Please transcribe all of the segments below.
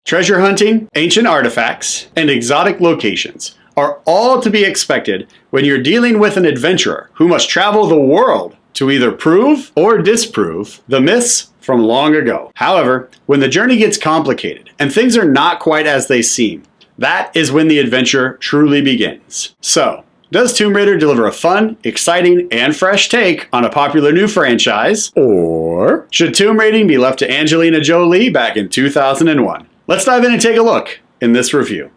treasure hunting, ancient artifacts, and exotic locations are all to be expected when you're dealing with an adventurer who must travel the world to either prove or disprove the myths from long ago. However, when the journey gets complicated and things are not quite as they seem, that is when the adventure truly begins. So, does Tomb Raider deliver a fun, exciting, and fresh take on a popular new franchise? Or should Tomb Raiding be left to Angelina Jolie back in 2001? Let's dive in and take a look in this review.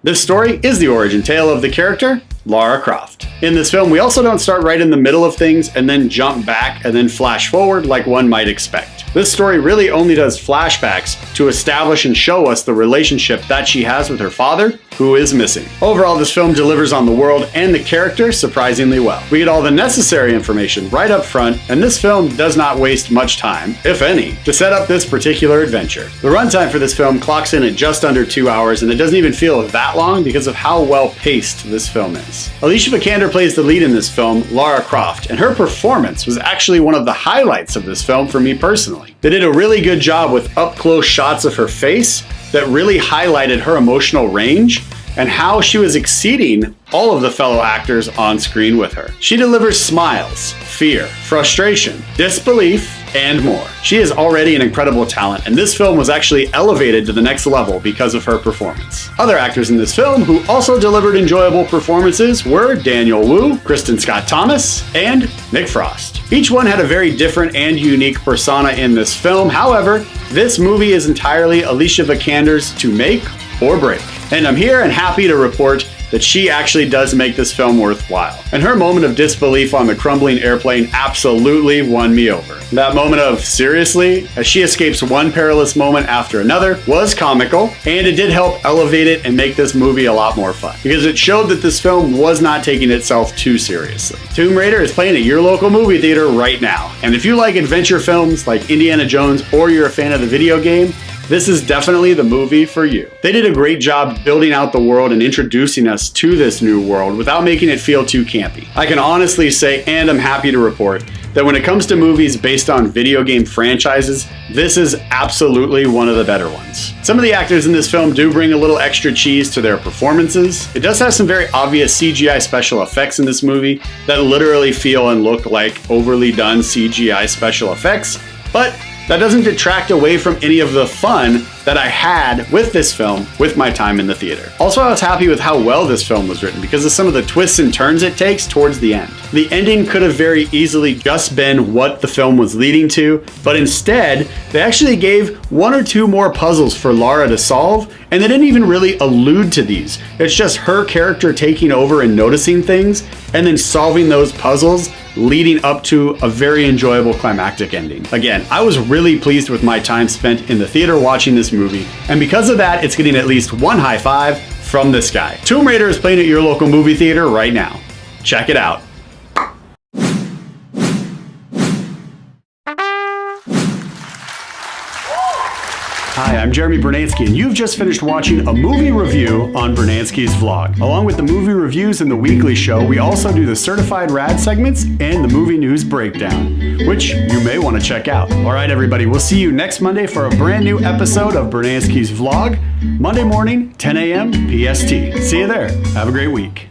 This story is the origin tale of the character, Lara Croft. In this film, we also don't start right in the middle of things and then jump back and then flash forward like one might expect. This story really only does flashbacks to establish and show us the relationship that she has with her father, who is missing. Overall, this film delivers on the world and the character surprisingly well. We get all the necessary information right up front, and this film does not waste much time, if any, to set up this particular adventure. The runtime for this film clocks in at just under 2 hours, and it doesn't even feel that long because of how well paced this film is. Alicia Vikander plays the lead in this film, Lara Croft, and her performance was actually one of the highlights of this film for me personally. They did a really good job with up-close shots of her face that really highlighted her emotional range and how she was exceeding all of the fellow actors on screen with her. She delivers smiles, fear, frustration, disbelief, and more. She is already an incredible talent, and this film was actually elevated to the next level because of her performance. Other actors in this film who also delivered enjoyable performances were Daniel Wu, Kristen Scott Thomas, and Nick Frost. Each one had a very different and unique persona in this film. However, this movie is entirely Alicia Vikander's to make or break. And I'm here and happy to report that she actually does make this film worthwhile. And her moment of disbelief on the crumbling airplane absolutely won me over. That moment of seriously, as she escapes one perilous moment after another, was comical, and it did help elevate it and make this movie a lot more fun, because it showed that this film was not taking itself too seriously. Tomb Raider is playing at your local movie theater right now, and if you like adventure films like Indiana Jones or you're a fan of the video game, this is definitely the movie for you. They did a great job building out the world and introducing us to this new world without making it feel too campy. I can honestly say, and I'm happy to report, that when it comes to movies based on video game franchises, this is absolutely one of the better ones. Some of the actors in this film do bring a little extra cheese to their performances. It does have some very obvious CGI special effects in this movie that literally feel and look like overly done CGI special effects, but that doesn't detract away from any of the fun that I had with this film with my time in the theater. Also, I was happy with how well this film was written because of some of the twists and turns it takes towards the end. The ending could have very easily just been what the film was leading to, but instead, they actually gave one or two more puzzles for Lara to solve, and they didn't even really allude to these. It's just her character taking over and noticing things, and then solving those puzzles, leading up to a very enjoyable climactic ending. Again, I was really pleased with my time spent in the theater watching this movie, and because of that, it's getting at least one high five from this guy. Tomb Raider is playing at your local movie theater right now. Check it out. Hi, I'm Jeremy Brunansky, and you've just finished watching a movie review on Brunansky's Vlog. Along with the movie reviews and the weekly show, we also do the Certified Rad segments and the movie news breakdown, which you may want to check out. All right, everybody, we'll see you next Monday for a brand new episode of Brunansky's Vlog, Monday morning, 10 a.m. PST. See you there. Have a great week.